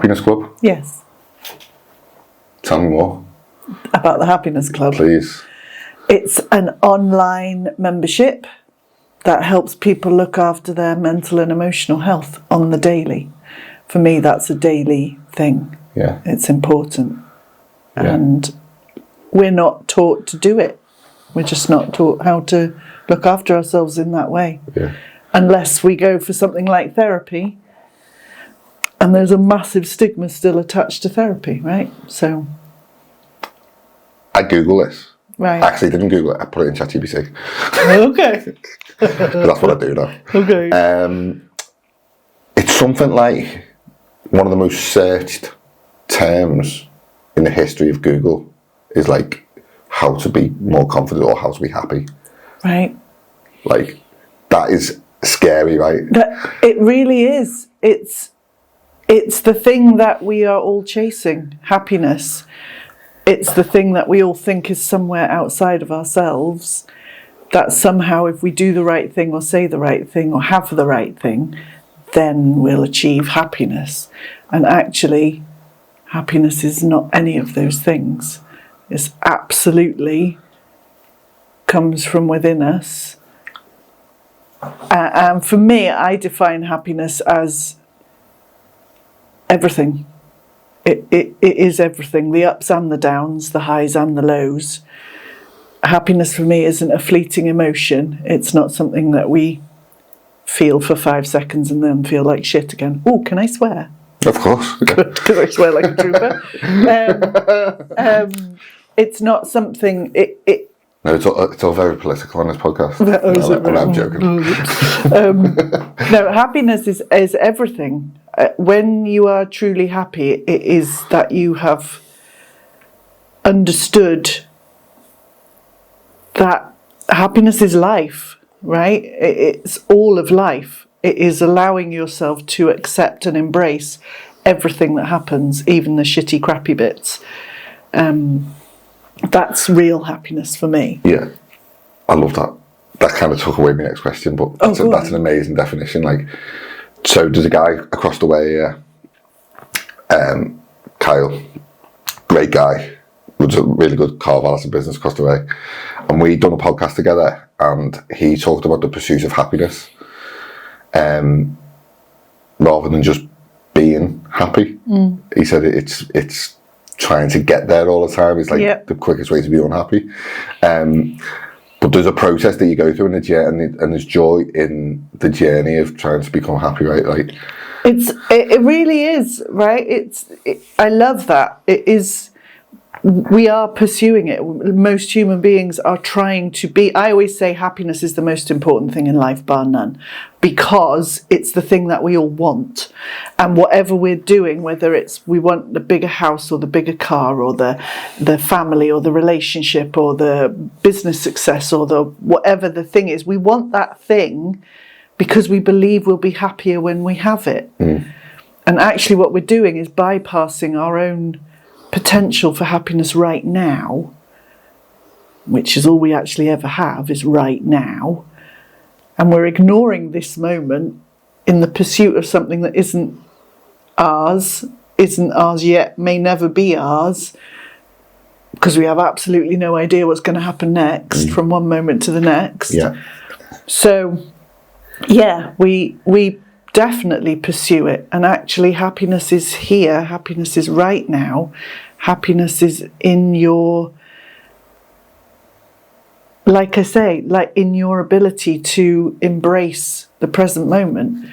Happiness Club. Yes. Tell me more. About the Happiness Club. Please. It's an online membership that helps people look after their mental and emotional health on the daily. For me, that's a daily thing. Yeah. It's important. Yeah. And we're not taught to do it. We're just not taught how to look after ourselves in that way. Yeah. Unless we go for something like therapy. And there's a massive stigma still attached to therapy, right? So I Google this. right. Actually, I didn't Google it. I put it in ChatGPT. Okay. That's what I do now. Okay. It's something like one of the most searched terms in the history of Google is like how to be more confident or how to be happy. Right. Like, that is scary, right? It really is. It's the thing that we are all chasing, happiness. It's the thing that we all think is somewhere outside of ourselves, that somehow if we do the right thing or say the right thing or have the right thing, then we'll achieve happiness. And actually, happiness is not any of those things. It's absolutely comes from within us. And for me, I define happiness as everything. It is everything, the ups and the downs, the highs and the lows. Happiness for me isn't a fleeting emotion. It's not something that we feel for 5 seconds and then feel like shit again. Oh, can I swear? Of course. Because I swear like a trooper. It's not something... No, it's all very political on this podcast. I'm joking. No, happiness is everything. When you are truly happy, it is that you have understood that happiness is life, right? It's all of life. It is allowing yourself to accept and embrace everything that happens, even the shitty, crappy bits. That's real happiness for me. Yeah, I love that. That kind of took away my next question, but that's an amazing definition. Like, so there's a guy across the way here, Kyle, great guy, runs a really good car valet business across the way, and we done a podcast together, and he talked about the pursuit of happiness, rather than just being happy. He said it's trying to get there all the time. It's like the quickest way to be unhappy. But there's a process that you go through in the journey, and there's joy in the journey of trying to become happy, right? Like, it really is, right? I love that. It is. We are pursuing it. Most human beings are trying to be. I always say happiness is the most important thing in life, bar none, because it's the thing that we all want. And whatever we're doing, whether it's we want the bigger house or the bigger car or the family or the relationship or the business success or the whatever the thing is, we want that thing because we believe we'll be happier when we have it. And actually what we're doing is bypassing our own potential for happiness right now, which is all we actually ever have, is right now, and we're ignoring this moment in the pursuit of something that isn't ours yet, may never be ours, because we have absolutely no idea what's going to happen next from one moment to the next. So we definitely pursue it, and actually happiness is here, happiness is right now, happiness is in your, like I say, like in your ability to embrace the present moment.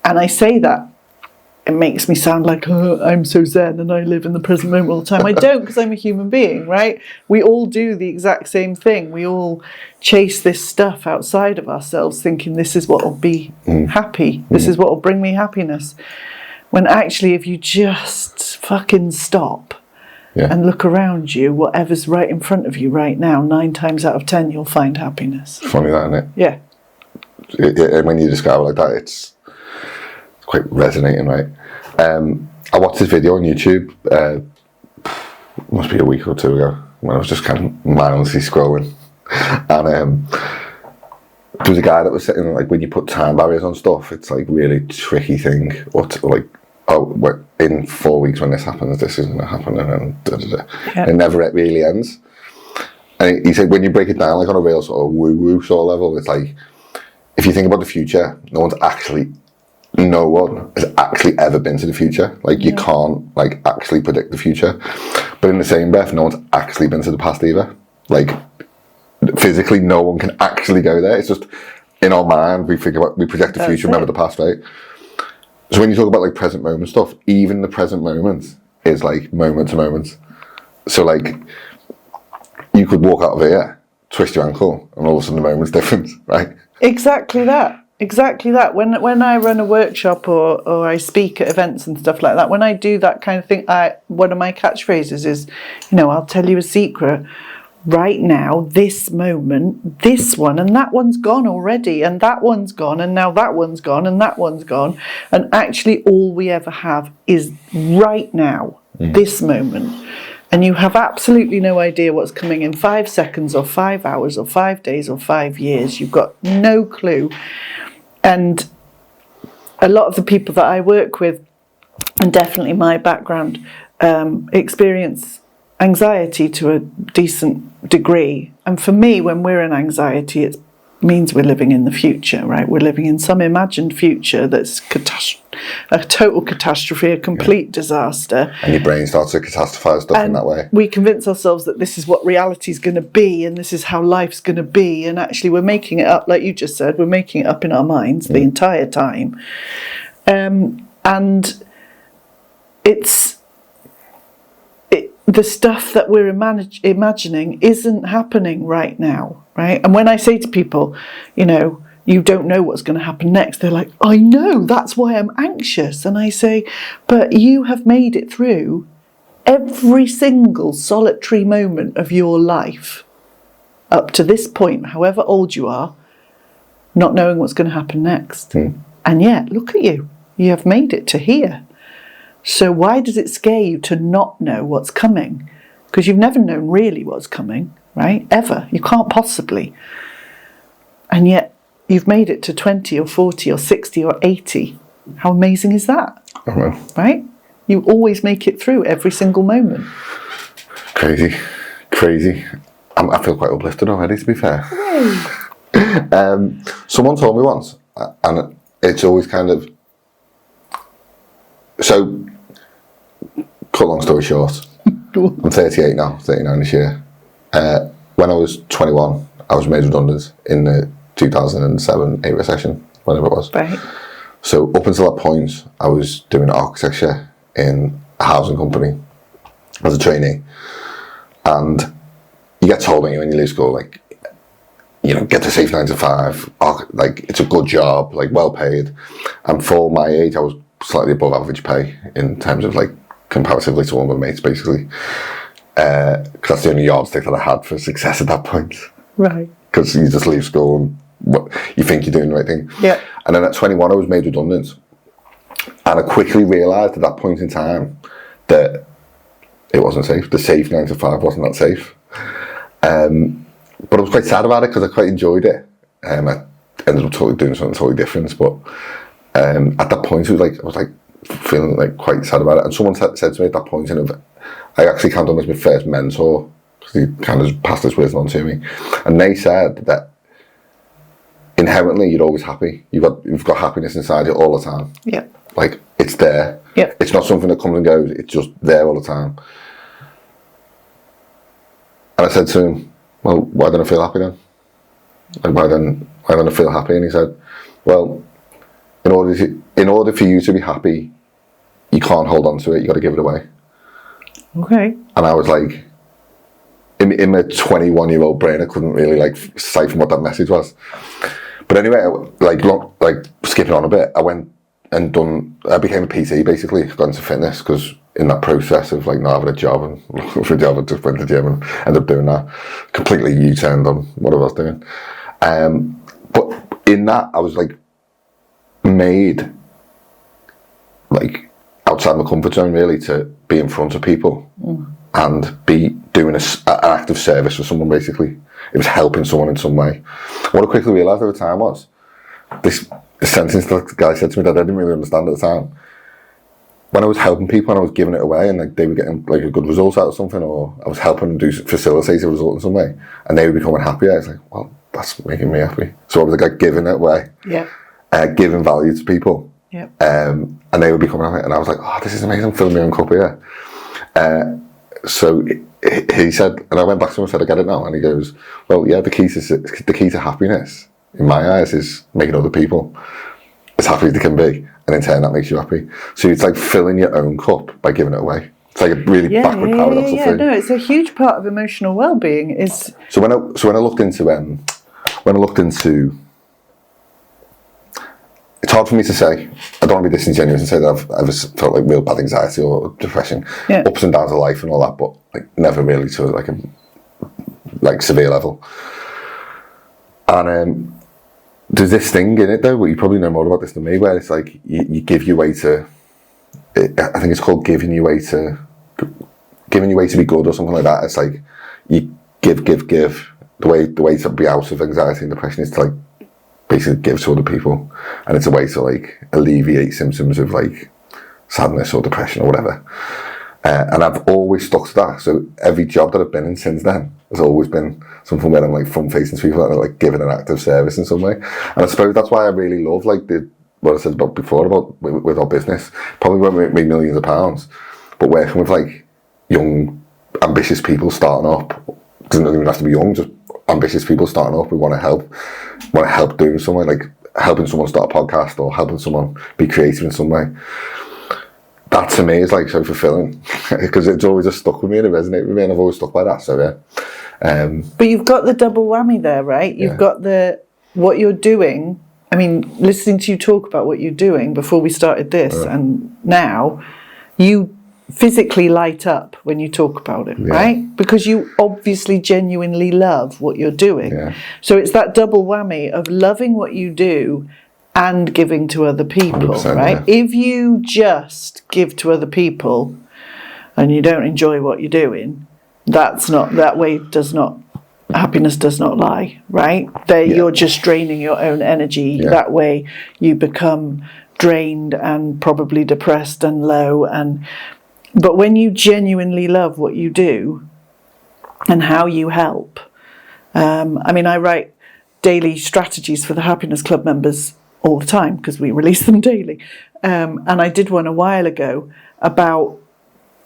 And I say that it makes me sound like, oh, I'm so zen and I live in the present moment all the time. I don't, because I'm a human being, right? We all do the exact same thing. We all chase this stuff outside of ourselves thinking this is what will be happy. This is what will bring me happiness. When actually, if you just fucking stop and look around you, whatever's right in front of you right now, 9 times out of 10, you'll find happiness. Funny that, isn't it? Yeah. When you describe it like that, it's quite resonating, right? I watched this video on YouTube, must be a week or two ago, when I was just kind of mindlessly scrolling, and there was a guy that was saying, like, when you put time barriers on stuff, it's like really tricky thing, or like in 4 weeks when this happens, this is going to happen, and Yeah. it never really ends. And he said, when you break it down, like on a real sort of woo-woo sort of level, it's like, if you think about the future, no one has actually ever been to the future. Like, you can't, like, actually predict the future. But in the same breath, no one's actually been to the past either. Like, physically, no one can actually go there. It's just, in our mind, we project the future, remember the past, right? So when you talk about, like, present moment stuff, even the present moment is, like, moment to moment. So, like, you could walk out of here, twist your ankle, and all of a sudden the moment's different, right? Exactly that. When I run a workshop or I speak at events and stuff like that, when I do that kind of thing, one of my catchphrases is, I'll tell you a secret. Right now, this moment, this one, and that one's gone already, and that one's gone, and now that one's gone, and that one's gone. And actually all we ever have is right now, this moment. And you have absolutely no idea what's coming in 5 seconds or 5 hours or 5 days or 5 years. You've got no clue. And a lot of the people that I work with, and definitely my background, experience anxiety to a decent degree. And for me, when we're in anxiety, it means we're living in the future, right? We're living in some imagined future that's a total catastrophe, a complete disaster. And your brain starts to catastrophize stuff in that way. We convince ourselves that this is what reality's going to be, and this is how life's going to be, and actually we're making it up, like you just said, we're making it up in our minds the entire time. And the stuff that we're imagining isn't happening right now, right? And when I say to people, you don't know what's going to happen next, they're like, I know, that's why I'm anxious. And I say, but you have made it through every single solitary moment of your life up to this point, however old you are, not knowing what's going to happen next. And yet, look at you. You have made it to here. So why does it scare you to not know what's coming? Because you've never known really what's coming, right? Ever. You can't possibly. And yet you've made it to 20 or 40 or 60 or 80. How amazing is that? Right? You always make it through every single moment. Crazy. I feel quite uplifted already, to be fair. Someone told me once, and it's always kind of... So, cut long story short, I'm 38 now, 39 this year. When I was 21, I was made redundant in the 2007-8 recession, whatever it was. Right. So up until that point, I was doing architecture in a housing company as a trainee. And you get told when you leave school, like, get to safe 9 to 5, like, it's a good job, like, well paid. And for my age, I was slightly above average pay in terms of, like, comparatively to all my mates, basically. Because that's the only yardstick that I had for success at that point. Right. Because you just leave school and you think you're doing the right thing. Yeah. And then at 21, I was made redundant. And I quickly realised at that point in time that it wasn't safe. The safe 9 to 5 wasn't that safe. But I was quite sad about it because I quite enjoyed it. I ended up doing something totally different. But at that point, I was feeling like quite sad about it. And someone said to me at that point, I actually counted him as my first mentor because he kind of passed his wisdom on to me. And they said that inherently you're always happy. You've got happiness inside you all the time. Yeah. Like, it's there. Yeah. It's not something that comes and goes. It's just there all the time. And I said to him, well, why don't I feel happy then? Like, why don't I feel happy? And he said, well, in order for you to be happy, you can't hold on to it. You got to give it away. Okay. And I was like, in my 21-year-old brain, I couldn't really siphon what that message was. But anyway, skipping on a bit, I went and I became a PT basically, got into fitness because in that process of not having a job and looking for a job, I just went to the gym and ended up doing that. Completely U-turned on what I was doing. But in that, I was made outside my comfort zone really to be in front of people and be doing an act of service for someone basically. It was helping someone in some way. What I quickly realised over time was this sentence that the guy said to me that I didn't really understand at the time. when I was helping people and I was giving it away, and like they were getting like a good result out of something, or I was helping them facilitate a result in some way, and they were becoming happy, I was like, well, that's making me happy. So I was like giving it away, giving value to people, and they were becoming happy, and I was like, oh, this is amazing, filling my own cup here. So he said, and I went back to him and said, I get it now, and he goes, well, yeah, the key to happiness in my eyes is making other people as happy as they can be, and in turn that makes you happy. So it's like filling your own cup by giving it away. It's like a really backward paradoxical thing. No, it's a huge part of emotional well-being. Is so when I looked into, it's hard for me to say. I don't want to be disingenuous and say that I've ever felt like real bad anxiety or depression, ups and downs of life and all that, but like never really to like a severe level. And there's this thing in it though, where you probably know more about this than me, where it's like you give your way to, I think it's called giving your way to be good or something like that. It's like you give. The way to be out of anxiety and depression is to like basically give to other people, and it's a way to like alleviate symptoms of like sadness or depression or whatever. And I've always stuck to that. So every job that I've been in since then has always been something where I'm like front facing to people and I'm like giving an act of service in some way. And I suppose that's why I really love like what I said about before about with our business. Probably won't make millions of pounds, but working with like young, ambitious people starting up, doesn't even have to be young, just ambitious people starting up who want to help doing something, like helping someone start a podcast or helping someone be creative in some way. That to me is like so fulfilling, because it's always just stuck with me and it resonated with me, and I've always stuck by that. So yeah. But you've got the double whammy there, right? You've got what you're doing. I mean, listening to you talk about what you're doing before we started this and now, you physically light up when you talk about it, right? Because you obviously genuinely love what you're doing. Yeah. So it's that double whammy of loving what you do and giving to other people, right? Yeah. If you just give to other people and you don't enjoy what you're doing, happiness does not lie, right? You're just draining your own energy. Yeah. That way you become drained and probably depressed and low. But when you genuinely love what you do and how you help, I write daily strategies for the Happiness Club members all the time because we release them daily. And I did one a while ago about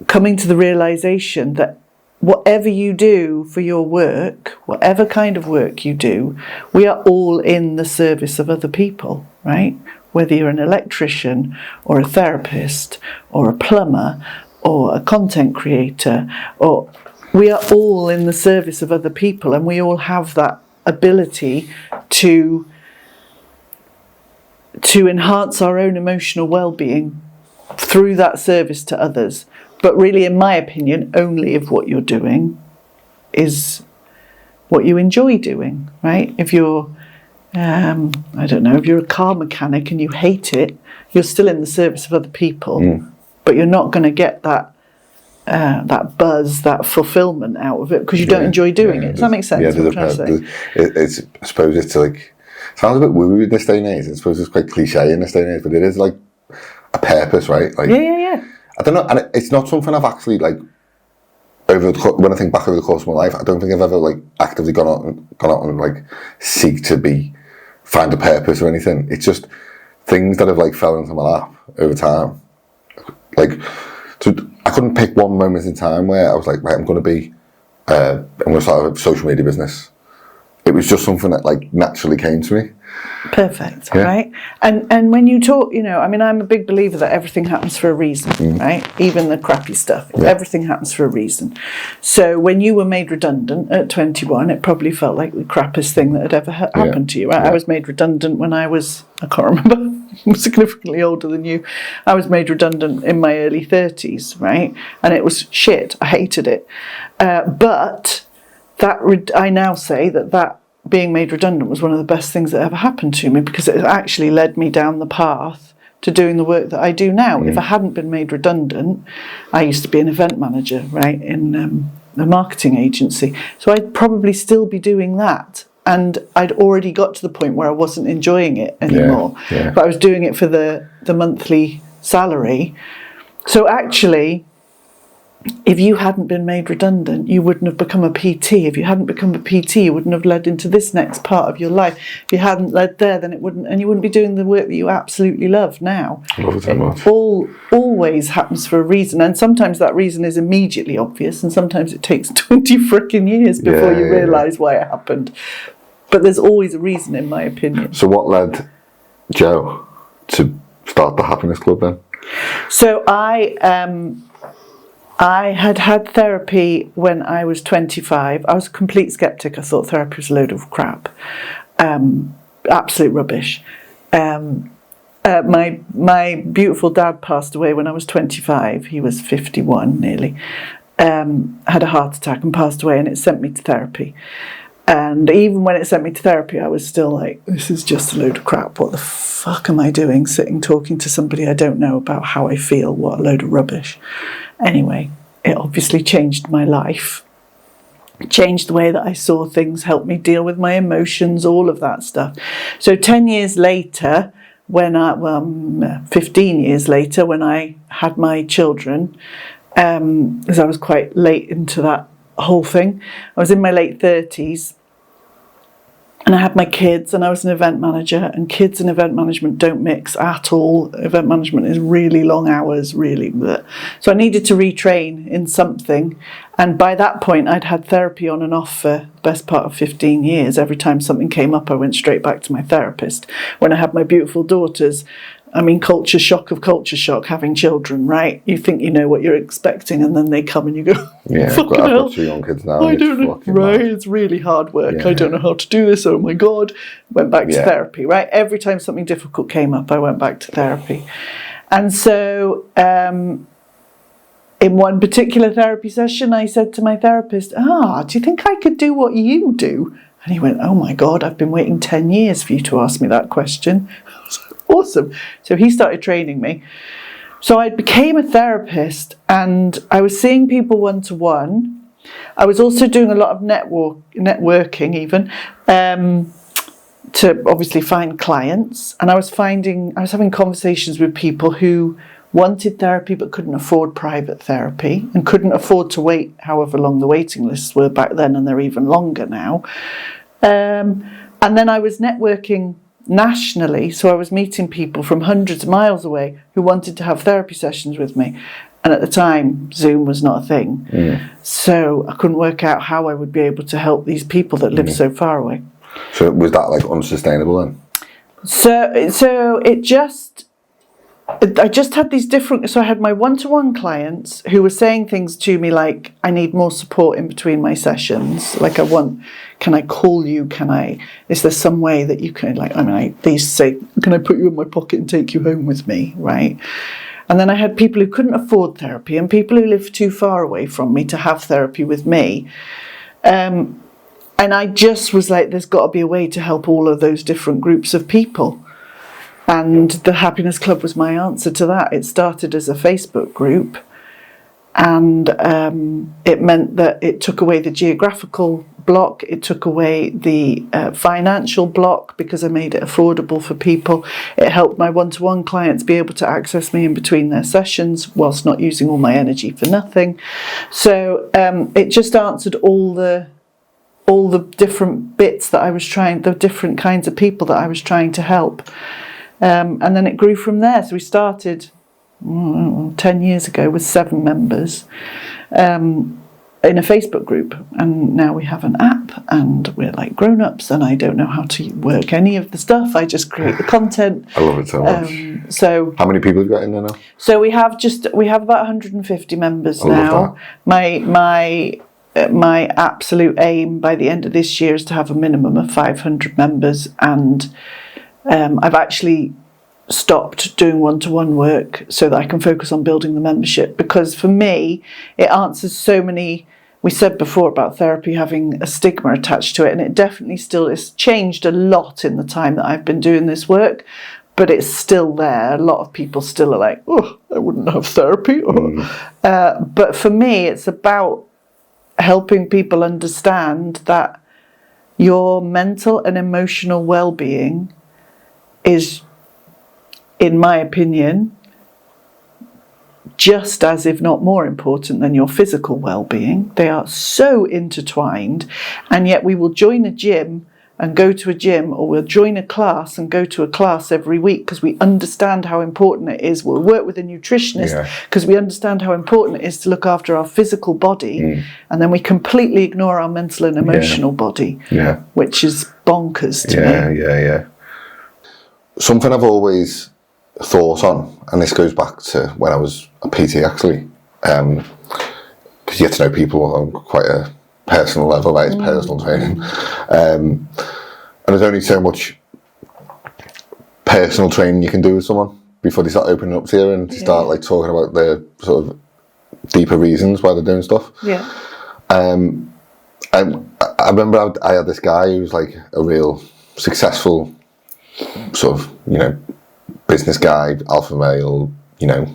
coming to the realization that whatever you do for your work, whatever kind of work you do, we are all in the service of other people, right? Whether you're an electrician or a therapist or a plumber or a content creator, or we are all in the service of other people, and we all have that ability to enhance our own emotional well-being through that service to others. But really, in my opinion, only if what you're doing is what you enjoy doing, right? If you're, if you're a car mechanic and you hate it, you're still in the service of other people, but you're not going to get that buzz, that fulfillment out of it because you don't enjoy doing it. Does that make sense? Yeah, I suppose it's like, sounds a bit woo-woo in this day and age. I suppose it's quite cliche in this day and age, but it is like a purpose, right? Like, yeah. I don't know, and it's not something I've actually like when I think back over the course of my life, I don't think I've ever like actively gone out and like seek to find a purpose or anything. It's just things that have like fell into my lap over time. Like, so I couldn't pick one moment in time where I was like, right, I'm going to start a social media business. It was just something that like naturally came to me. Perfect, right? And when you talk, I'm a big believer that everything happens for a reason, right? Even the crappy stuff, everything happens for a reason. So when you were made redundant at 21, it probably felt like the crappiest thing that had ever happened to you. Right? I was made redundant when I can't remember, I'm significantly older than you. I was made redundant in my early 30s, right? And it was shit. I hated it. But I now say that being made redundant was one of the best things that ever happened to me, because it actually led me down the path to doing the work that I do now. If I hadn't been made redundant, I used to be an event manager, right, in a marketing agency. So I'd probably still be doing that. And I'd already got to the point where I wasn't enjoying it anymore. But I was doing it for the monthly salary. So actually, if you hadn't been made redundant, you wouldn't have become a PT. If you hadn't become a PT, you wouldn't have led into this next part of your life. If you hadn't led there, then it wouldn't, and you wouldn't be doing the work that you absolutely love now. I love it so much. Always happens for a reason, and sometimes that reason is immediately obvious, and sometimes it takes 20 frickin' years before you realise why it happened. But there's always a reason, in my opinion. So what led Jo to start the Happiness Club then? So I had therapy when I was 25. I was a complete skeptic. I thought therapy was a load of crap. Absolute rubbish. My beautiful dad passed away when I was 25. He was 51 nearly. Had a heart attack and passed away, and it sent me to therapy. And even when it sent me to therapy, I was still like, this is just a load of crap. What the fuck am I doing sitting talking to somebody I don't know about how I feel? What a load of rubbish. Anyway, it obviously changed my life. It changed the way that I saw things, helped me deal with my emotions, all of that stuff. So 10 years later, 15 years later, when I had my children, because I was quite late into that whole thing, I was in my late 30s. And I had my kids, and I was an event manager, and kids and event management don't mix at all. Event management is really long hours, really. Bleh. So I needed to retrain in something. And by that point, I'd had therapy on and off for the best part of 15 years. Every time something came up, I went straight back to my therapist. When I had my beautiful daughters, I mean, culture shock of culture shock, having children, right? You think you know what you're expecting, and then they come and you go, yeah, I've got 2 young kids now. I don't know, right? It's really hard work. Yeah. I don't know how to do this. Oh my God. Went back to therapy, right? Every time something difficult came up, I went back to therapy. And so in one particular therapy session, I said to my therapist, do you think I could do what you do? And he went, oh my God, I've been waiting 10 years for you to ask me that question. I was like, awesome. So he started training me. So I became a therapist, and I was seeing people one-to-one. I was also doing a lot of networking even, to obviously find clients. And I was having conversations with people who wanted therapy but couldn't afford private therapy and couldn't afford to wait however long the waiting lists were back then, and they're even longer now. And then I was networking nationally, so I was meeting people from hundreds of miles away who wanted to have therapy sessions with me. And at the time, Zoom was not a thing. So I couldn't work out how I would be able to help these people that live so far away. So was that like unsustainable then? So I just had these different, so I had my one-to-one clients who were saying things to me like, I need more support in between my sessions. Like can I call you? Is there some way that you can, they used to say, can I put you in my pocket and take you home with me, right? And then I had people who couldn't afford therapy and people who lived too far away from me to have therapy with me. And I just was like, there's got to be a way to help all of those different groups of people. And the Happiness Club was my answer to that. It started as a Facebook group, and it meant that it took away the geographical block, it took away the financial block because I made it affordable for people. It helped my one-to-one clients be able to access me in between their sessions whilst not using all my energy for nothing. So it just answered all the different bits that I was trying, the different kinds of people that I was trying to help. And then it grew from there. So we started 10 years ago with 7 members in a Facebook group. And now we have an app, and we're like grown-ups, and I don't know how to work any of the stuff. I just create the content. I love it so much. So how many people have you got in there now? So we have about 150 members now. My absolute aim by the end of this year is to have a minimum of 500 members, and I've actually stopped doing one-to-one work so that I can focus on building the membership, because for me it answers so many. We said before about therapy having a stigma attached to it, and it definitely still is. Changed a lot in the time that I've been doing this work, but it's still there. A lot of people still are like, oh, I wouldn't have therapy. But for me it's about helping people understand that your mental and emotional well-being is, in my opinion, just as, if not more important than your physical well-being. They are so intertwined, and yet we will join a gym and go to a gym, or we'll join a class and go to a class every week because we understand how important it is. We'll work with a nutritionist because we understand how important it is to look after our physical body, and then we completely ignore our mental and emotional body, which is bonkers to me. Yeah. Something I've always thought on, and this goes back to when I was a PT actually, because you get to know people on quite a personal level, that is personal training, and there's only so much personal training you can do with someone before they start opening up to you and they start like talking about their sort of deeper reasons why they're doing stuff. I remember I had this guy who was like a real successful sort of, you know, business guy, alpha male, you know,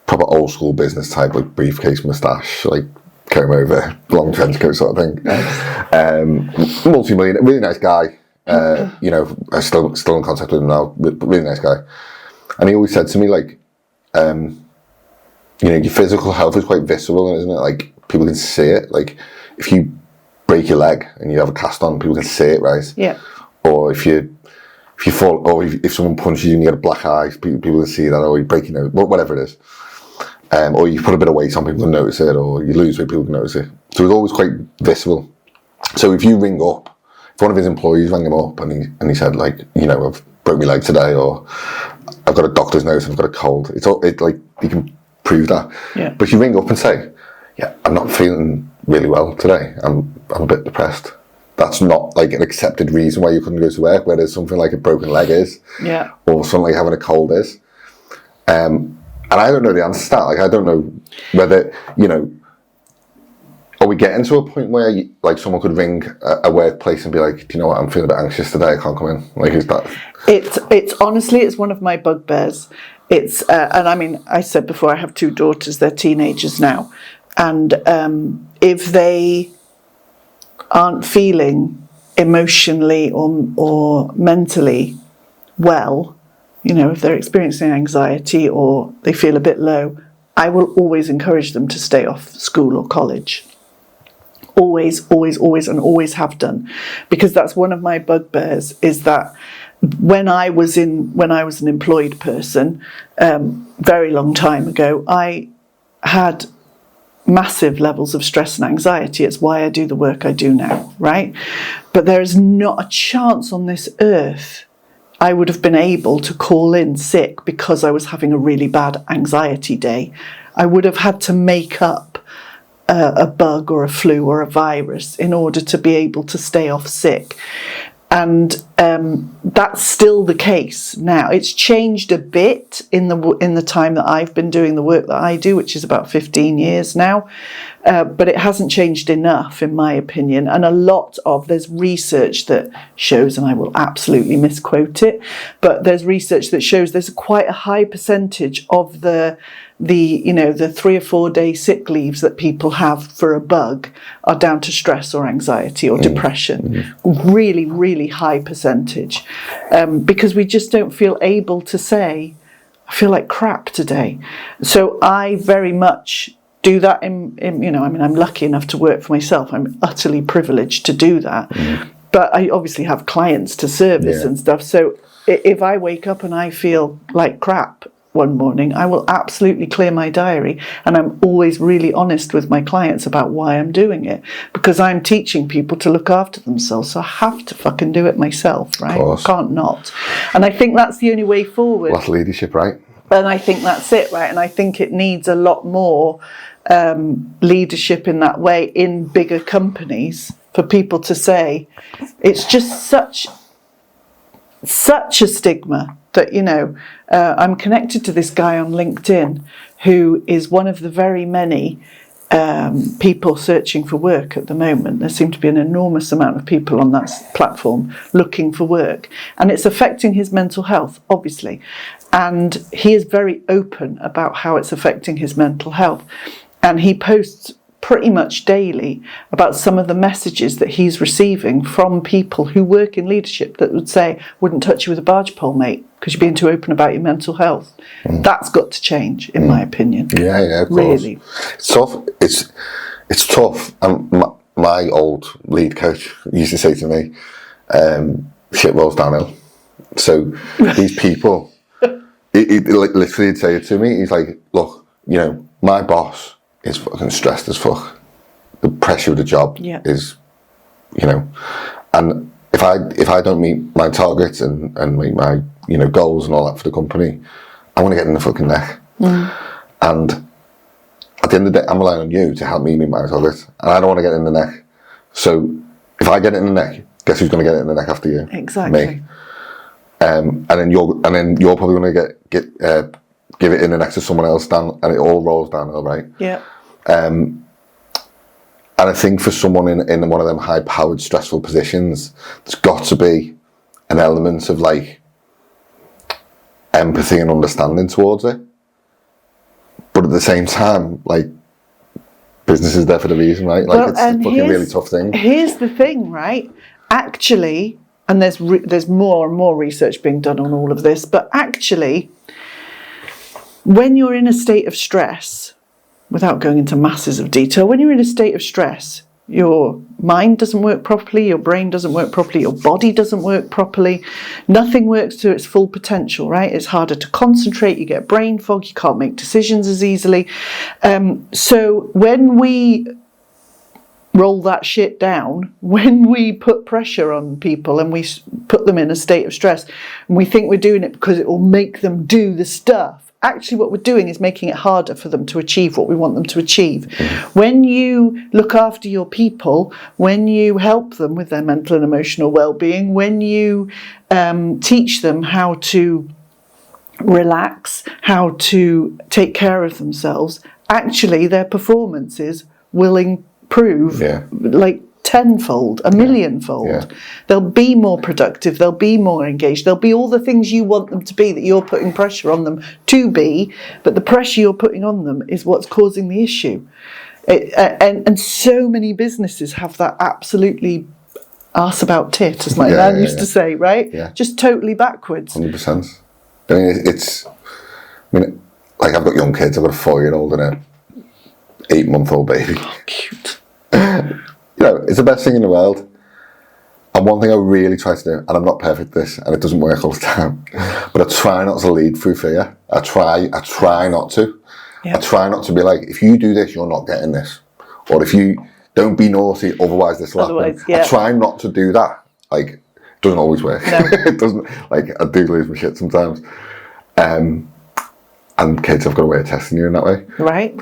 proper old school business type, like briefcase, moustache, like came over, long trench coat sort of thing. Multi-millionaire, really nice guy. You know, I'm still in contact with him now, but really nice guy. And he always said to me, like, you know, your physical health is quite visceral, isn't it? Like, people can see it. Like, if you break your leg and you have a cast on, people can see it, right? Yeah. Or if you fall, or if someone punches you and you get a black eye, people can see that, or you're breaking out, whatever it is. Or you put a bit of weight on, people can notice it, or you lose weight, people can notice it. So it's always quite visceral. So if you ring up, if one of his employees rang him up and he said, like, you know, I've broke my leg today, or I've got a doctor's note, I've got a cold, it's like, you can prove that. Yeah. But if you ring up and say, yeah, I'm not feeling really well today, I'm a bit depressed, that's not like an accepted reason why you couldn't go to work, whereas something like a broken leg is, or something like having a cold is. And I don't know the answer to that. Like, I don't know whether, you know, are we getting to a point where like someone could ring a workplace and be like, do you know what, I'm feeling a bit anxious today, I can't come in? Like, is that? It's honestly, it's one of my bugbears. It's and I mean, I said before, I have 2 daughters. They're teenagers now, and if they aren't feeling emotionally or mentally well, you know, if they're experiencing anxiety or they feel a bit low, I will always encourage them to stay off school or college. Always, and always have done, because that's one of my bugbears. Is that when I was an employed person, very long time ago, I had massive levels of stress and anxiety. It's why I do the work I do now, right? But there is not a chance on this earth I would have been able to call in sick because I was having a really bad anxiety day. I would have had to make up a bug or a flu or a virus in order to be able to stay off sick. And that's still the case now. It's changed a bit in the time that I've been doing the work that I do, which is about 15 years now. But it hasn't changed enough, in my opinion. And there's research that shows, and I will absolutely misquote it, but there's research that shows there's quite a high percentage of the 3 or 4 day sick leaves that people have for a bug are down to stress or anxiety or depression. Really, really high percentage. Because we just don't feel able to say, I feel like crap today. So I very much do that in I'm lucky enough to work for myself. I'm utterly privileged to do that. But I obviously have clients to service and stuff. So if I wake up and I feel like crap one morning, I will absolutely clear my diary, and I'm always really honest with my clients about why I'm doing it, because I'm teaching people to look after themselves, so I have to fucking do it myself, right? I can't not. And I think that's the only way forward. That's leadership, right? And I think that's it, right? And I think it needs a lot more leadership in that way in bigger companies, for people to say, it's just such a stigma that, I'm connected to this guy on LinkedIn who is one of the very many people searching for work at the moment. There seem to be an enormous amount of people on that platform looking for work, and it's affecting his mental health, obviously. And he is very open about how it's affecting his mental health. And he posts pretty much daily about some of the messages that he's receiving from people who work in leadership that would say, wouldn't touch you with a barge pole, mate. because you're being too open about your mental health. That's got to change, in my opinion. Yeah, of course. Really. It's tough. It's tough. And my old lead coach used to say to me, shit rolls downhill. So these people, literally he'd say it to me. He's like, look, my boss is fucking stressed as fuck. The pressure of the job is, and if I don't meet my targets and meet my goals and all that for the company, I want to get in the fucking neck. And at the end of the day, I'm relying on you to help me meet my targets, and I don't want to get in the neck. So if I get it in the neck, guess who's going to get it in the neck after you? Exactly. Me. And then you're probably going to give it in the neck to someone else down, and it all rolls downhill, right? Yeah. And I think for someone in one of them high-powered, stressful positions, there's got to be an element of like empathy and understanding towards it. But at the same time, like, business is there for the reason, right? Like, it's a fucking really tough thing. Here's the thing, right? Actually, and there's more and more research being done on all of this, but actually, when you're in a state of stress, without going into masses of detail, when you're in a state of stress, your mind doesn't work properly, your brain doesn't work properly, your body doesn't work properly, nothing works to its full potential, right? It's harder to concentrate, you get brain fog, you can't make decisions as easily. So when we roll that shit down, when we put pressure on people and we put them in a state of stress, and we think we're doing it because it will make them do the stuff, actually what we're doing is making it harder for them to achieve what we want them to achieve. When you look after your people, when you help them with their mental and emotional well-being, when you teach them how to relax, how to take care of themselves, actually their performances will improve like tenfold, a millionfold. Yeah. They'll be more productive, they'll be more engaged, they'll be all the things you want them to be that you're putting pressure on them to be, but the pressure you're putting on them is what's causing the issue. And so many businesses have that absolutely arse about tit, as my nan used to say, right? Yeah. Just totally backwards. 100%. I mean, like, I've got young kids, I've got a 4-year-old and a 8-month-old baby. Oh, cute. It's the best thing in the world. And one thing I really try to do, and I'm not perfect at this, and it doesn't work all the time, but I try not to lead through fear. I try not to. Yeah. I try not to be like, if you do this, you're not getting this. Or if you don't be naughty, otherwise this will happen. Yeah. I try not to do that. Like, it doesn't always work. No. It doesn't, like, I do lose my shit sometimes. And kids have got a way of testing you in that way. Right.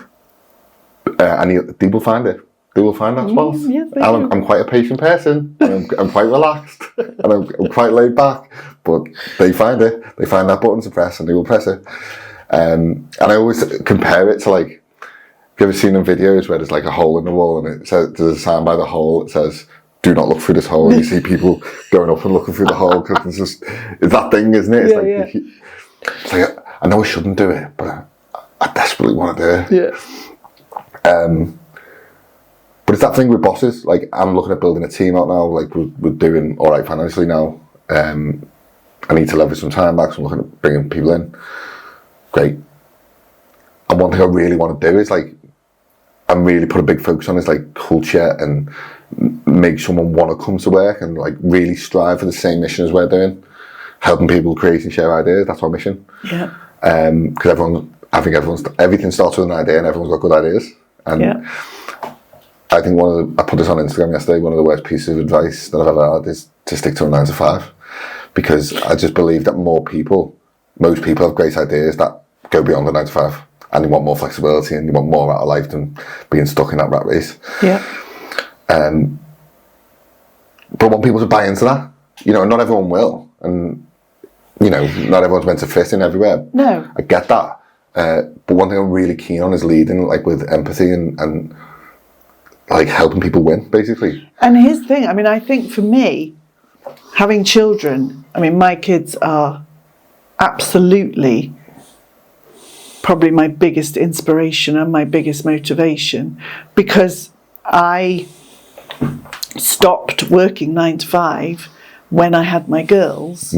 And they will find it. They will find that spot. Yes, I'm quite a patient person, and I'm quite relaxed, and I'm quite laid back. But they find it. They find that button to press, and they will press it. And I always compare it to, like, have you ever seen in videos where there's like a hole in the wall, and it says there's a sign by the hole that says, "Do not look through this hole." And you see people going up and looking through the hole because it's that thing, isn't it? It's like I know I shouldn't do it, but I desperately want to do it. Yeah. But it's that thing with bosses. Like, I'm looking at building a team out now. Like, we're doing all right financially now. I need to leverage some time back, so I'm looking at bringing people in. Great. And one thing I really want to do is, like, and really put a big focus on is, like, culture and make someone want to come to work and, like, really strive for the same mission as we're doing. Helping people create and share ideas. That's our mission. Yeah. Because everything starts with an idea, and everyone's got good ideas. And I think I put this on Instagram yesterday, one of the worst pieces of advice that I've ever had is to stick to a 9 to 5. Because I just believe that most people have great ideas that go beyond the 9 to 5. And they want more flexibility and they want more out of life than being stuck in that rat race. Yeah. But I want people to buy into that. Not everyone will. And, not everyone's meant to fit in everywhere. No. I get that. But one thing I'm really keen on is leading, like, with empathy and like, helping people win, basically. And here's the thing, I think for me, having children, my kids are absolutely probably my biggest inspiration and my biggest motivation, because I stopped working 9 to 5 when I had my girls.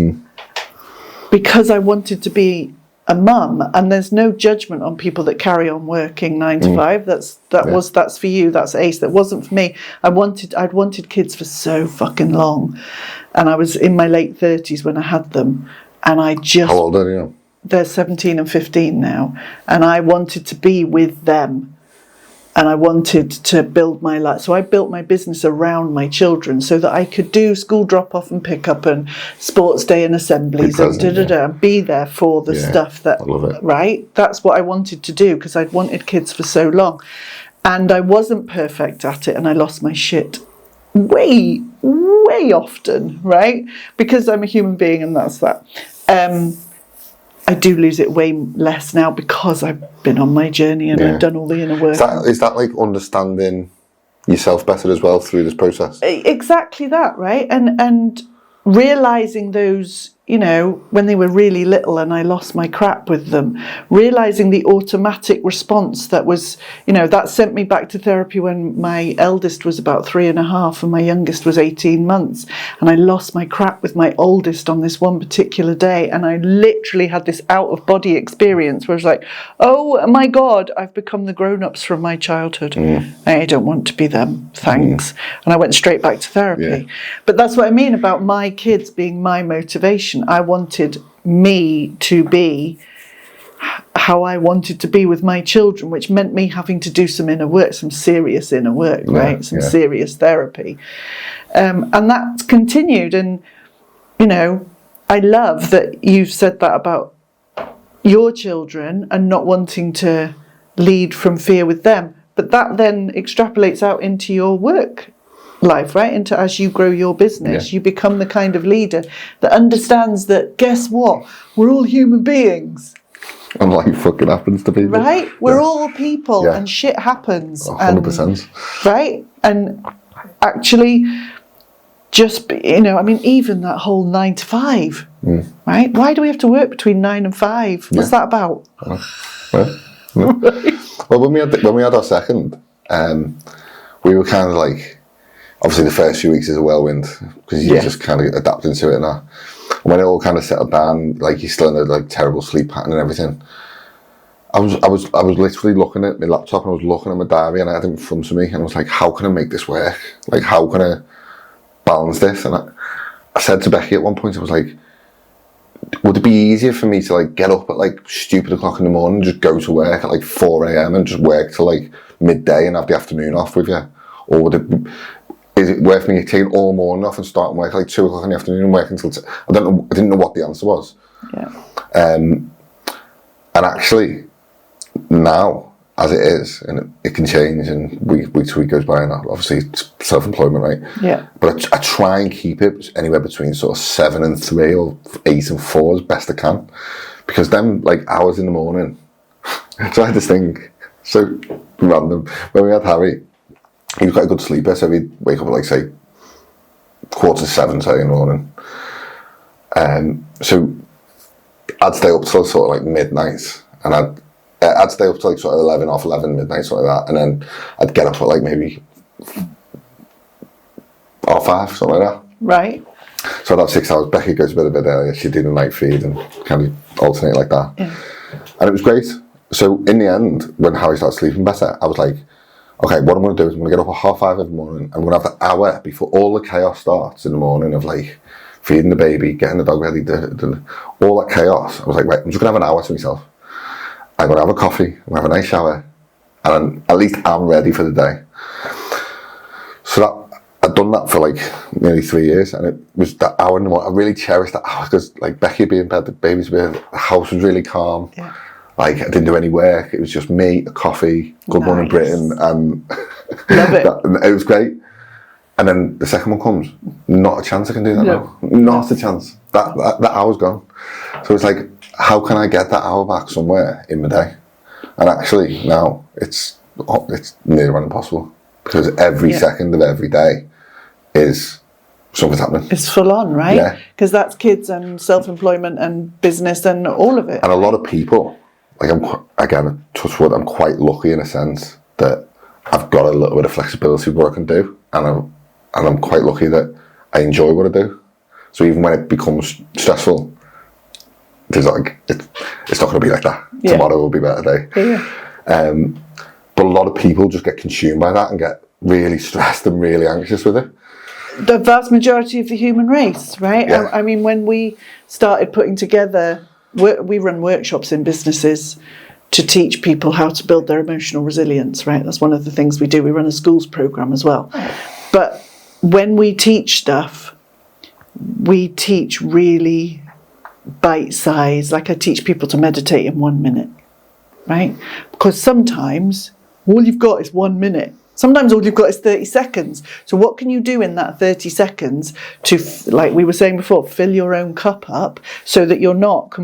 because I wanted to be a mum, and there's no judgment on people that carry on working 9 to 5. That's for you, that's ace. That wasn't for me. I'd wanted kids for so fucking long, and I was in my late 30s when I had them, and I just... How old are you? They're 17 and 15 now, and I wanted to be with them. And I wanted to build my life. So I built my business around my children so that I could do school drop-off and pick-up and sports day and assemblies and be there for the stuff that, I love it. Right? That's what I wanted to do because I'd wanted kids for so long. And I wasn't perfect at it, and I lost my shit way, way often, right? Because I'm a human being, and that's that. I do lose it way less now because I've been on my journey and I've done all the inner work. Is that like understanding yourself better as well through this process? Exactly that, right? And realising those, you know, when they were really little and I lost my crap with them, realising the automatic response that was, you know, that sent me back to therapy when my eldest was about 3.5 and my youngest was 18 months. And I lost my crap with my oldest on this one particular day. And I literally had this out-of-body experience where I was like, oh my God, I've become the grown-ups from my childhood. I don't want to be them, thanks. And I went straight back to therapy. But that's what I mean about my kids being my motivation. I wanted me to be how I wanted to be with my children, which meant me having to do some inner work, some serious inner work, right? Some serious therapy. And that's continued. And, you know, I love that you've said that about your children and not wanting to lead from fear with them. But that then extrapolates out into your work life, right? Into as you grow your business, you become the kind of leader that understands that, guess what? We're all human beings. And life fucking happens to people. Right? We're all people and shit happens. 100%. Right? And actually, just, you know, I mean, even that whole 9 to 5, right? Why do we have to work between 9 and 5? What's that about? Well, when we had our second, we were kind of like, obviously the first few weeks is a whirlwind because you're just kind of adapting to it now. And when it all kind of settled down, like you're still in a like terrible sleep pattern and everything. I was literally looking at my laptop and I was looking at my diary and I had it in front of me and I was like, how can I make this work? Like, how can I balance this? And I said to Becky at one point, I was like, would it be easier for me to like get up at like stupid o'clock in the morning and just go to work at like 4 a.m. and just work till like midday and have the afternoon off with you? Or is it worth me taking all morning off and starting work at like 2 o'clock in the afternoon and working until I didn't know what the answer was. And actually now, as it is, and it can change and week to week goes by, and obviously it's self-employment, right? But I try and keep it anywhere between sort of 7 and 3 or 8 and 4 as best I can, because then like hours in the morning. So I had this thing so random when we had Harry. He was quite a good sleeper, so we'd wake up at like, say, 6:45, say, in the morning. So I'd stay up till sort of like midnight, and I'd stay up till like sort of 11, half 11, midnight, something like that, and then I'd get up at like maybe 5:30, something like that. Right. So I'd have 6 hours. Becky goes to bed a bit earlier. She'd do the night feed and kind of alternate like that. And it was great. So in the end, when Harry started sleeping better, I was like, okay, what I'm going to do is I'm going to get up at 5:30 in the morning. I'm going to have the hour before all the chaos starts in the morning of like feeding the baby, getting the dog ready, all that chaos. I was like, right, I'm just going to have an hour to myself. I'm going to have a coffee, I'm going to have a nice shower, and at least I'm ready for the day. So I'd done that for like nearly 3 years, and it was that hour in the morning. I really cherished that hour because like Becky would be in bed, the baby's in bed, the house was really calm. Like, I didn't do any work. It was just me, a coffee, Good Morning Britain, and love it. It was great. And then the second one comes. Not a chance I can do that now. Not a chance. That hour's gone. So it's like, how can I get that hour back somewhere in my day? And actually, now, it's near on impossible. Because every second of every day is something's happening. It's full on, right? Because that's kids and self-employment and business and all of it. And a lot of people... Like again, touch wood, I'm quite lucky in a sense that I've got a little bit of flexibility with what I can do, and I'm quite lucky that I enjoy what I do. So even when it becomes stressful, there's like, it's not going to be like that. Tomorrow will be a better day. But a lot of people just get consumed by that and get really stressed and really anxious with it. The vast majority of the human race, right? I mean, when we started putting together, we run workshops in businesses to teach people how to build their emotional resilience, right? That's one of the things we do. We run a schools program as well. But when we teach stuff, we teach really bite-sized, like I teach people to meditate in 1 minute, right? Because sometimes all you've got is 1 minute. Sometimes all you've got is 30 seconds. So what can you do in that 30 seconds to, like we were saying before, fill your own cup up so that you're not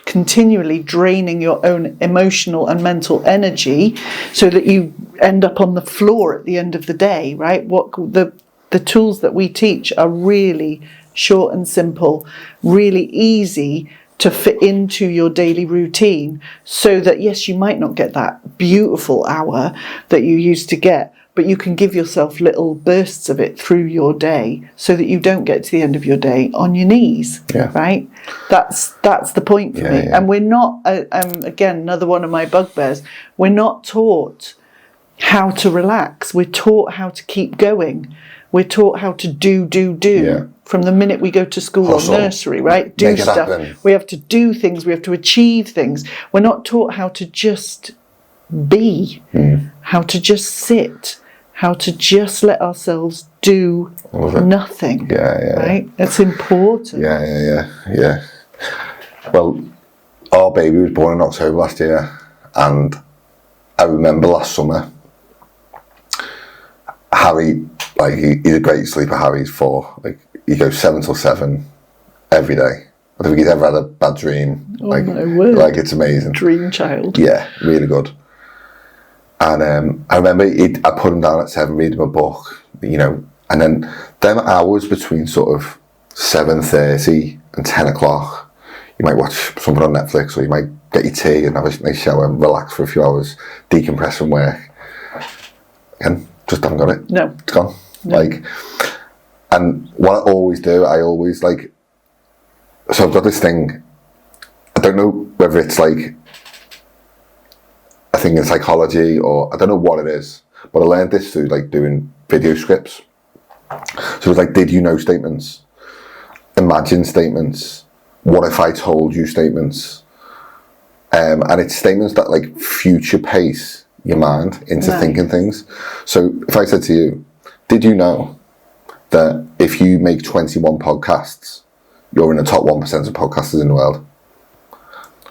continually draining your own emotional and mental energy so that you end up on the floor at the end of the day, right? What the tools that we teach are really short and simple, really easy to fit into your daily routine so that, yes, you might not get that beautiful hour that you used to get, but you can give yourself little bursts of it through your day so that you don't get to the end of your day on your knees, right? That's the point for me. And we're not, again, another one of my bugbears, we're not taught how to relax. We're taught how to keep going. We're taught how to do. From the minute we go to school or nursery, right? Do stuff. Happen. We have to do things. We have to achieve things. We're not taught how to just be, how to just sit, how to just let ourselves do nothing. Right? It's important. Yeah. Well, our baby was born in October last year, and I remember last summer, Harry, like he's a great sleeper. Harry's 4. Like he goes 7 till 7 every day. I don't think he's ever had a bad dream. Oh my word! Like it's amazing. Dream child. Yeah, really good. And I remember I put him down at 7, reading a book, you know, and then them hours between sort of 7:30 and 10 o'clock, you might watch something on Netflix, or you might get your tea and have a nice shower and relax for a few hours, decompress from work, and just haven't got it. No, it's gone. No. Like, and what I always do, so I've got this thing. I don't know whether it's like a thing in psychology or I don't know what it is, but I learned this through like doing video scripts. So it's like, did you know statements, imagine statements, what if I told you statements, and it's statements that like future pace your mind into thinking things. So if I said to you, did you know that if you make 21 podcasts, you're in the top 1% of podcasters in the world?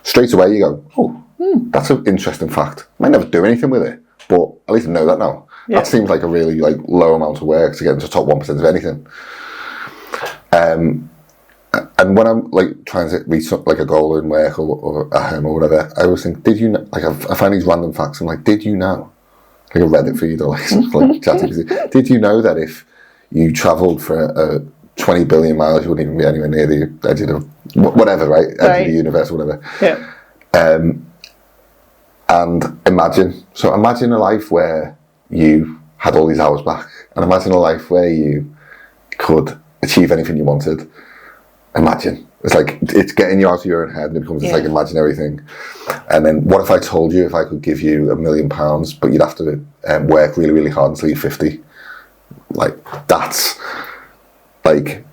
Straight away you go, that's an interesting fact. I might never do anything with it, but at least I know that now. Yeah. That seems like a really like low amount of work to get into the top 1% of anything. And when I'm like trying to reach like a goal in work or at home or whatever, I always think, did you know? Like I find these random facts. I'm like, did you know? Like a Reddit feed or like ChatGPT. Did you know that if you travelled for 20 billion miles, you wouldn't even be anywhere near the edge of whatever, right? Edge of the universe, or whatever. Yeah. And imagine a life where you had all these hours back, and imagine a life where you could achieve anything you wanted. Imagine. It's like, it's getting you out of your own head, and it becomes this like imaginary thing. And then what if I told you if I could give you £1 million, but you'd have to work really, really hard until you're 50? Like, that's like,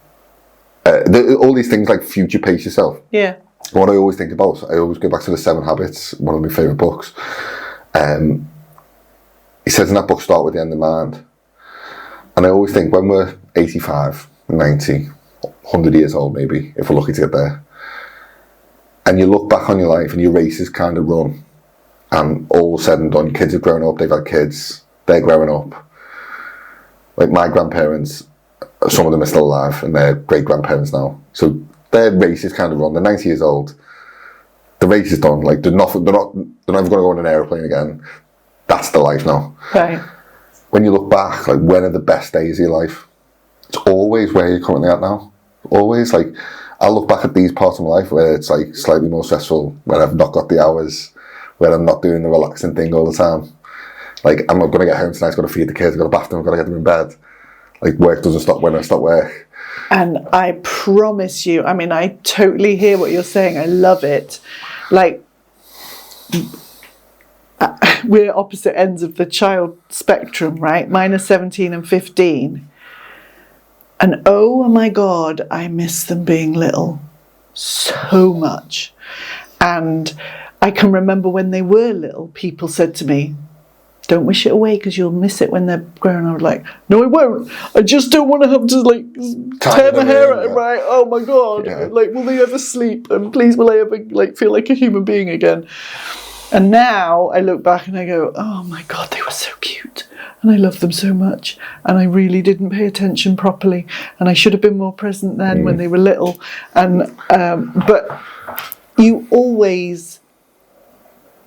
all these things like future pace yourself. Yeah. What I always think about, I always go back to the 7 Habits, one of my favourite books. He says in that book, start with the end in mind. And I always think when we're 85, 90, 100 years old maybe, if we're lucky to get there, and you look back on your life and your race is kind of run, and all said and done, kids have grown up, they've had kids, they're growing up. Like my grandparents, some of them are still alive and they're great grandparents now, so their race is kind of run. They're 90 years old, the race is done. Like they're never going to go on an aeroplane again. That's the life now. Right. When you look back, like, when are the best days of your life? It's always where you're currently at now. Always. Like, I look back at these parts of my life where it's like slightly more stressful, when I've not got the hours, where I'm not doing the relaxing thing all the time. Like, I'm not going to get home tonight, I've got to feed the kids, I've got to bath them, I've got to get them in bed. Like, work doesn't stop when I stop work. And I promise you, I mean, I totally hear what you're saying. I love it. Like, we're opposite ends of the child spectrum, right? Mine are 17 and 15. And oh my God, I miss them being little so much. And I can remember when they were little, people said to me, don't wish it away because you'll miss it when they're grown. I was like, no, I won't. I just don't want to have to like tear my hair out, right? Oh my God. Yeah. Like, will they ever sleep? And please, will I ever like feel like a human being again? And now I look back and I go, oh my God, they were so cute. And I love them so much. And I really didn't pay attention properly. And I should have been more present then when they were little. And but you always...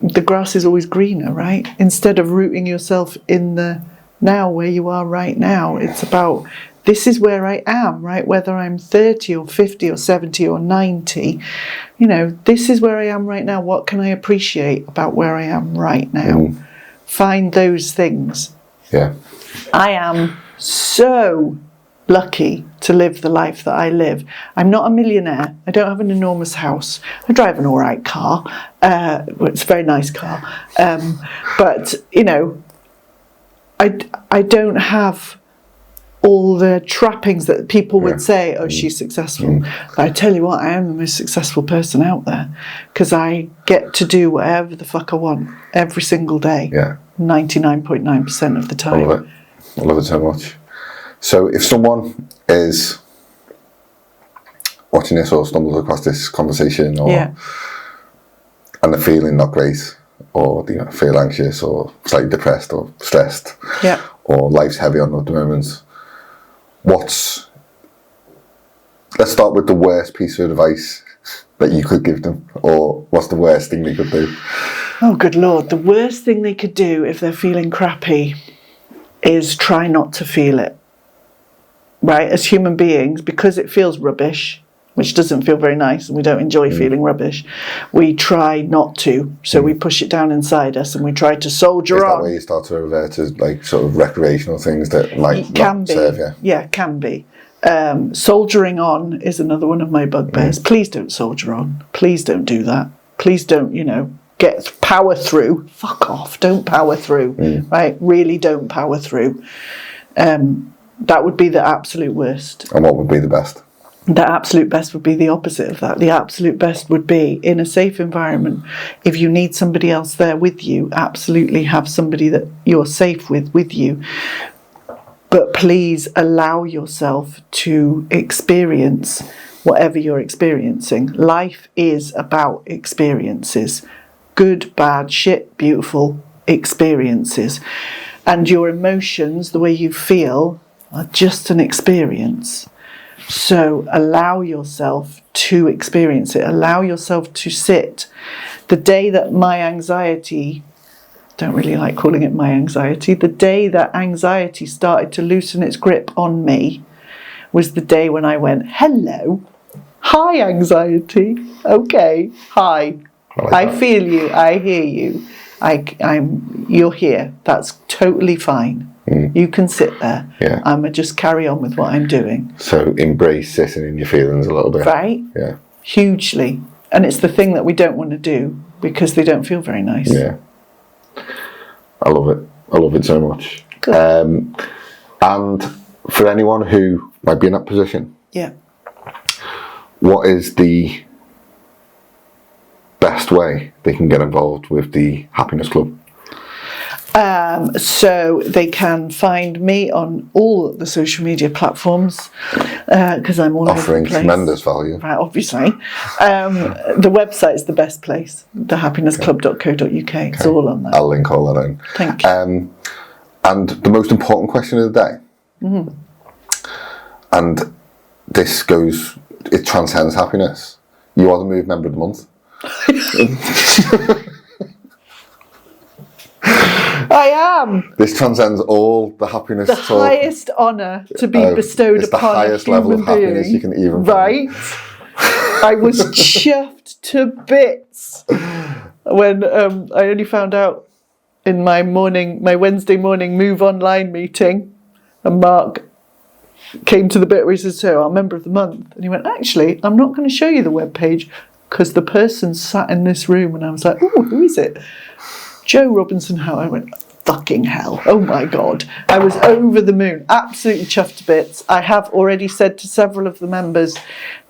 the grass is always greener, right? Instead of rooting yourself in the now where you are right now, it's about this is where I am, right? Whether I'm 30 or 50 or 70 or 90, you know, this is where I am right now. What can I appreciate about where I am right now? Find those things. Yeah. I am so lucky to live the life that I live. I'm not a millionaire. I don't have an enormous house. I drive an all right car. It's a very nice car. But, you know, I don't have all the trappings that people would say, oh, she's successful. But I tell you what, I am the most successful person out there because I get to do whatever the fuck I want every single day. Yeah. 99.9% of the time. I love it. I love it so much. So if someone is watching this or stumbles across this conversation or and they're feeling not great or you know, feel anxious or slightly depressed or stressed or life's heavy on them at the moment, let's start with the worst piece of advice that you could give them, or what's the worst thing they could do? Oh, good Lord. The worst thing they could do if they're feeling crappy is try not to feel it. Right, as human beings, because it feels rubbish, which doesn't feel very nice, and we don't enjoy feeling rubbish, we try not to. So we push it down inside us, and we try to soldier on. Is that where you start to revert to like sort of recreational things that might not serve you? Yeah, can be. Soldiering on is another one of my bugbears. Please don't soldier on. Please don't do that. Please don't, you know, power through. Fuck off. Don't power through. Right? Really don't power through. That would be the absolute worst. And what would be the best? The absolute best would be the opposite of that. The absolute best would be in a safe environment. If you need somebody else there with you, absolutely have somebody that you're safe with you. But please allow yourself to experience whatever you're experiencing. Life is about experiences. Good, bad, shit, beautiful experiences. And your emotions, the way you feel, are just an experience. So allow yourself to experience it. Allow yourself to sit. The day that my anxiety, don't really like calling it my anxiety, the day that anxiety started to loosen its grip on me was the day when I went, hello, hi anxiety, okay, hi, I feel you, I hear you, you're here, that's totally fine. You can sit there. Yeah. I'm just carry on with what I'm doing. So embrace sitting in your feelings a little bit. Right? Yeah. Hugely. And it's the thing that we don't want to do because they don't feel very nice. Yeah. I love it. I love it so much. Good. And for anyone who might be in that position, what is the best way they can get involved with the Happiness Club? So they can find me on all the social media platforms because I'm all offering over the place. Tremendous value. Right, obviously. The website's the best place, thehappinessclub.co.uk. It's all on there. I'll link all that in. Thank you. And the most important question of the day, and this goes, it transcends happiness. You are the Move Member of the Month. I am. This transcends all the happiness. The highest honour to be bestowed it's upon the highest a human level of being. happiness you can even find. I was chuffed to bits when I only found out in my Wednesday morning Move Online meeting, and Mark came to the bit where he said, so I'm member of the month. And he went, actually, I'm not going to show you the webpage because the person sat in this room. And I was like, oh, who is it? Jo Robinson Howarth. I went, fucking hell. Oh my God. I was over the moon. Absolutely chuffed to bits. I have already said to several of the members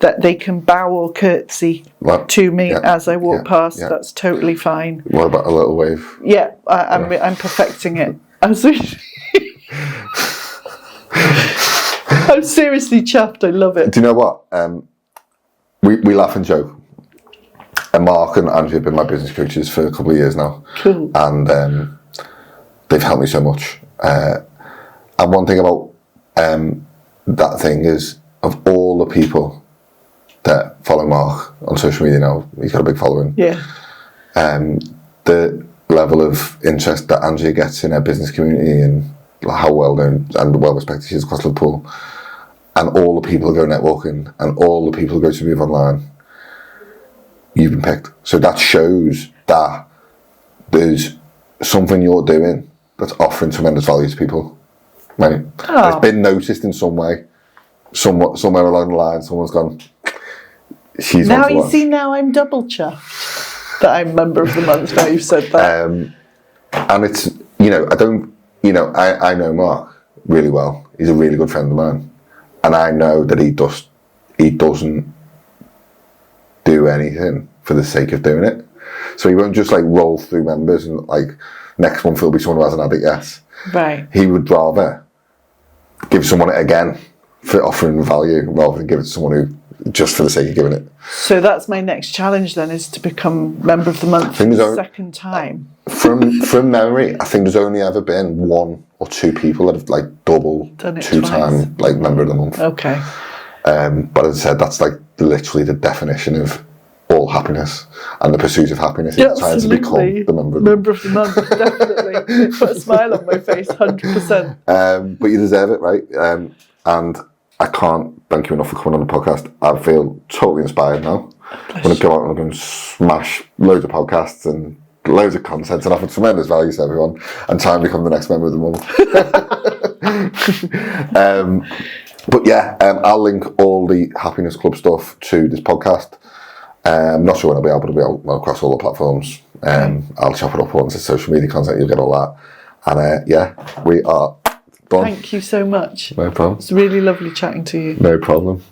that they can bow or curtsy to me as I walk past. Yeah. That's totally fine. What about a little wave? Yeah, I'm perfecting it. I'm seriously chuffed. I love it. Do you know what? We laugh and joke. And Mark and Andrew have been my business coaches for a couple of years now. Cool. And they've helped me so much. And one thing about that thing is, of all the people that follow Mark on social media now, he's got a big following. Yeah. The level of interest that Andrea gets in her business community and how well known and well respected she is across Liverpool, and all the people who go networking and all the people who go to Move Online, you've been picked. So that shows that there's something you're doing that's offering tremendous value to people. Right? Oh. It's been noticed in some way, somewhere along the line. Someone's gone, she's now you see, now I'm double chuffed that I'm member of the month. Now you've said that. And it's, I know Mark really well. He's a really good friend of mine, and I know that he doesn't do anything for the sake of doing it. So he won't just roll through members and next month there'll be someone who hasn't had it yet. Right. He would rather give someone it again for offering value rather than give it to someone who just for the sake of giving it. So that's my next challenge then, is to become member of the month for the second time. From memory, I think there's only ever been 1 or 2 people that have double done it 2-time member of the month. Okay. But as I said, that's literally the definition of all happiness, and the pursuit of happiness is trying to become the member of the month. Definitely. Put a smile on my face, 100%. But you deserve it, right? And I can't thank you enough for coming on the podcast. I feel totally inspired now. I'm going to go out and I'm going to smash loads of podcasts and loads of content and offer tremendous value to everyone and try and become the next member of the month. But yeah, I'll link all the Happiness Club stuff to this podcast. I'm not sure when I'll be able to be across all the platforms. I'll chop it up once it's social media content, you'll get all that. And we are done. Thank you so much. No problem. It's really lovely chatting to you. No problem.